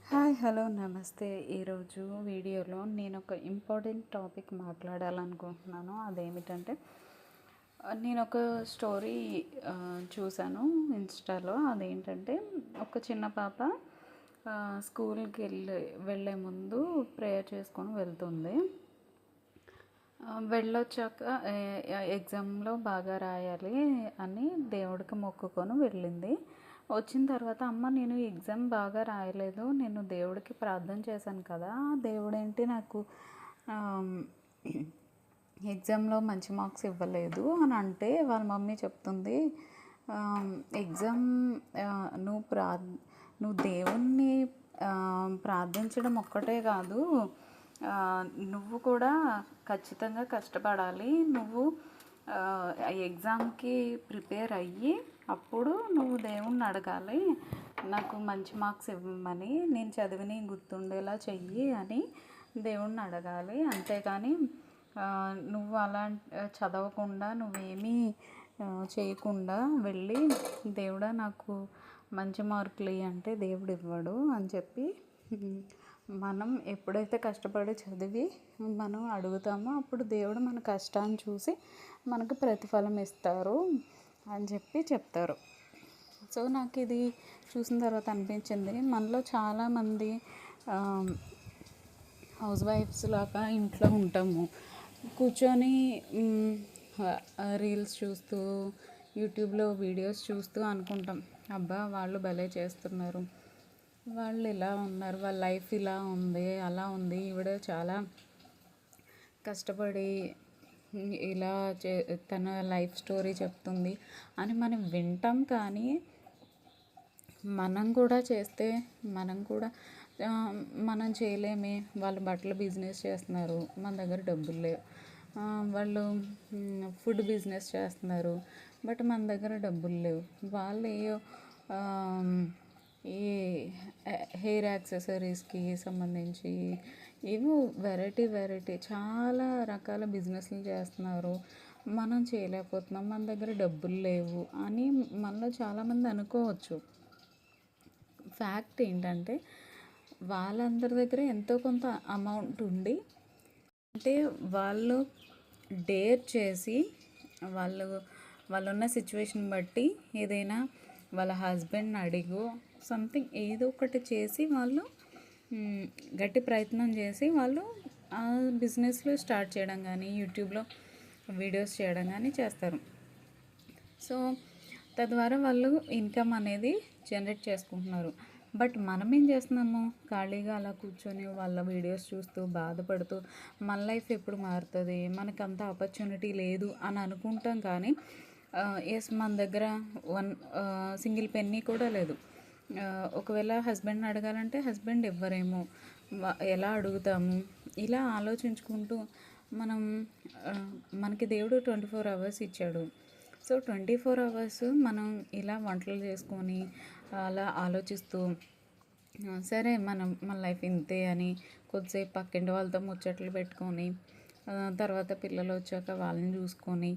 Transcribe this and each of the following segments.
Hi hello నమస్తే. ఈరోజు వీడియోలో నేను ఒక ఇంపార్టెంట్ టాపిక్ మాట్లాడాలనుకుంటున్నాను. అదేమిటంటే నేను ఒక స్టోరీ చూశాను ఇన్స్టాలో. అదేంటంటే ఒక చిన్న పాప స్కూల్కి వెళ్ళే ముందు ప్రేయర్ చేసుకొని వెళ్తుంది. వెళ్ళొచ్చాక ఎగ్జామ్లో బాగా రాయాలి అని దేవుడికి మొక్కుకొని వెళ్ళింది. వచ్చిన తర్వాత అమ్మ నేను ఎగ్జామ్ బాగా రాయలేదు, నేను దేవుడికి ప్రార్థన చేశాను కదా, దేవుడేంటి నాకు ఎగ్జామ్లో మంచి మార్క్స్ ఇవ్వలేదు అని అంటే వాళ్ళ మమ్మీ చెప్తుంది, ఎగ్జామ్ నువ్వు నువ్వు దేవుణ్ణి ప్రార్థించడం ఒక్కటే కాదు, నువ్వు కూడా ఖచ్చితంగా కష్టపడాలి. నువ్వు ఎగ్జామ్కి ప్రిపేర్ అయ్యి అప్పుడు నువ్వు దేవుణ్ణి అడగాలి, నాకు మంచి మార్క్స్ ఇవ్వమని, నేను చదివిని గుర్తుండేలా చెయ్యి అని దేవుణ్ణి అడగాలి. అంతేకాని నువ్వు అలా చదవకుండా నువ్వేమీ చేయకుండా వెళ్ళి దేవుడా నాకు మంచి మార్కులు ఇవ్వు అంటే దేవుడు ఇవ్వడు అని చెప్పి, మనం ఎప్పుడైతే కష్టపడి చదివి మనం అడుగుతామో అప్పుడు దేవుడు మన కష్టాన్ని చూసి మనకు ప్రతిఫలం ఇస్తారు అని చెప్పి చెప్తారు. సో నాకు ఇది చూసిన తర్వాత అనిపించింది, మనలో చాలామంది హౌస్ వైఫ్స్ లాగా ఇంట్లో ఉంటాము, కూర్చొని రీల్స్ చూస్తూ యూట్యూబ్లో వీడియోస్ చూస్తూ అనుకుంటాం, అబ్బా వాళ్ళు భలే చేస్తున్నారు, వాళ్ళు ఇలా ఉన్నారు, వాళ్ళ లైఫ్ ఇలా ఉంది అలా ఉంది, ఈవిడ చాలా కష్టపడి ఇలా తన లైఫ్ స్టోరీ చెప్తుంది అని మనం వింటాం. కానీ మనం కూడా చేస్తే మనం చేయలేమే, వాళ్ళు బట్టల బిజినెస్ చేస్తున్నారు, మన దగ్గర డబ్బులు లేవు, వాళ్ళు ఫుడ్ బిజినెస్ చేస్తున్నారు బట్ మన దగ్గర డబ్బులు లేవు, వాళ్ళు ఈ హెయిర్ యాక్సెసరీస్కి సంబంధించి ఏవో వెరైటీ చాలా రకాల బిజినెస్లు చేస్తున్నారు, మనం చేయలేకపోతున్నాం, మన దగ్గర డబ్బులు లేవు అని మనలో చాలామంది అనుకోవచ్చు. ఫ్యాక్ట్ ఏంటంటే వాళ్ళందరి దగ్గర ఎంతో కొంత అమౌంట్ ఉండి, అంటే వాళ్ళు డేర్ చేసి వాళ్ళున్న సిచ్యువేషన్ బట్టి ఏదైనా వాళ్ళ హస్బెండ్ని అడిగో సంథింగ్ ఏదో ఒకటి చేసి వాళ్ళు గట్టి ప్రయత్నం చేసి వాళ్ళు ఆ బిజినెస్లో స్టార్ట్ చేయడం కానీ యూట్యూబ్లో వీడియోస్ చేయడం కానీ చేస్తారు. సో తద్వారా వాళ్ళు ఇన్కమ్ అనేది జనరేట్ చేసుకుంటున్నారు. బట్ మనం ఏం చేస్తున్నాము, ఖాళీగా అలా కూర్చొని వాళ్ళ వీడియోస్ చూస్తూ బాధపడుతూ మన లైఫ్ ఎప్పుడు మారుతుంది, మనకు అంత ఆపర్చునిటీ లేదు అని అనుకుంటాం. కానీ ఎస్ మన దగ్గర సింగిల్ పెన్నీ కూడా లేదు. ఒకవేళ హస్బెండ్ని అడగాలంటే హస్బెండ్ ఇవ్వరేమో, ఎలా అడుగుతాము, ఇలా ఆలోచించుకుంటూ మనకి దేవుడు 24 అవర్స్ ఇచ్చాడు. సో 24 అవర్స్ మనం ఇలా వంటలు చేసుకొని అలా ఆలోచిస్తూ సరే మన లైఫ్ ఇంతే అని కొద్దిసేపు పక్కింటి వాళ్ళతో ముచ్చట్లు పెట్టుకొని తర్వాత పిల్లలు వచ్చాక వాళ్ళని చూసుకొని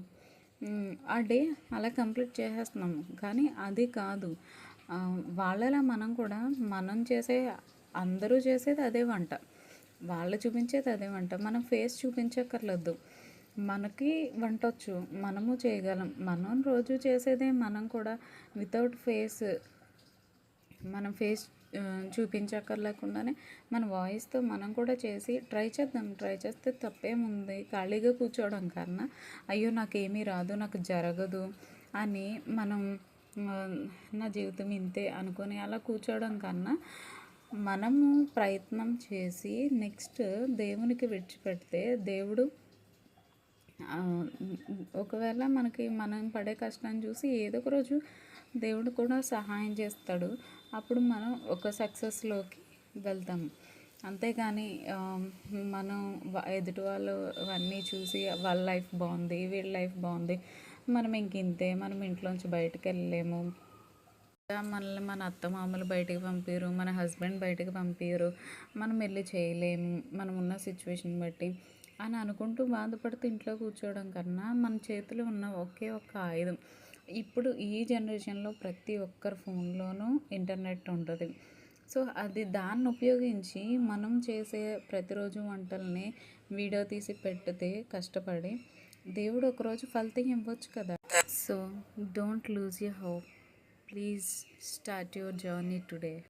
ఆ డే అలా కంప్లీట్ చేసేస్తున్నాము. కానీ అది కాదు, వాళ్ళలా మనం కూడా అందరూ చేసేది అదే వంట, వాళ్ళు చూపించేది అదే వంట, మనం ఫేస్ చూపించక్కర్లేదు, మనకి వంటొచ్చు, మనము చేయగలం, మనం రోజు చేసేదే మనం కూడా వితౌట్ మనం ఫేస్ చూపించక్కర్లేకుండానే మన వాయిస్తో మనం కూడా చేసి ట్రై చేస్తే తప్పేముంది. ఖాళీగా కూర్చోవడం కన్నా అయ్యో నాకేమీ రాదు, నాకు జరగదు అని మనం నా జీవితం ఇంతే అనుకొని అలా కూర్చోవడం కన్నా మనము ప్రయత్నం చేసి నెక్స్ట్ దేవునికి విడిచిపెడితే దేవుడు ఒకవేళ మనం పడే కష్టాన్ని చూసి ఏదో ఒక రోజు దేవుడు కూడా సహాయం చేస్తాడు. అప్పుడు మనం ఒక సక్సెస్లోకి వెళ్తాము. అంతేగాని మనం ఎదుటి వాళ్ళు అన్నీ చూసి వాళ్ళ లైఫ్ బాగుంది, వీళ్ళ లైఫ్ బాగుంది, మనం ఇంతే, మనం ఇంట్లోంచి బయటకు వెళ్ళలేము, మనల్ని మన అత్తమామలు బయటికి పంపించరు, మన హస్బెండ్ బయటకు పంపించరు, మనం వెళ్ళి చేయలేము మనం ఉన్న సిచ్యువేషన్ బట్టి అని అనుకుంటూ బాధపడుతూ ఇంట్లో కూర్చోవడం కన్నా మన చేతిలో ఉన్న ఒకే ఒక్క ఆయుధం, ఇప్పుడు ఈ జనరేషన్లో ప్రతి ఒక్కరి ఫోన్లోనూ ఇంటర్నెట్ ఉంటుంది. సో అది దాన్ని ఉపయోగించి మనం చేసే ప్రతిరోజు వంటల్ని వీడియో తీసి పెడితే కష్టపడి దేవుడు ఒకరోజు ఫలితం ఇవ్వచ్చు కదా. So don't lose your hope. Please start your journey today.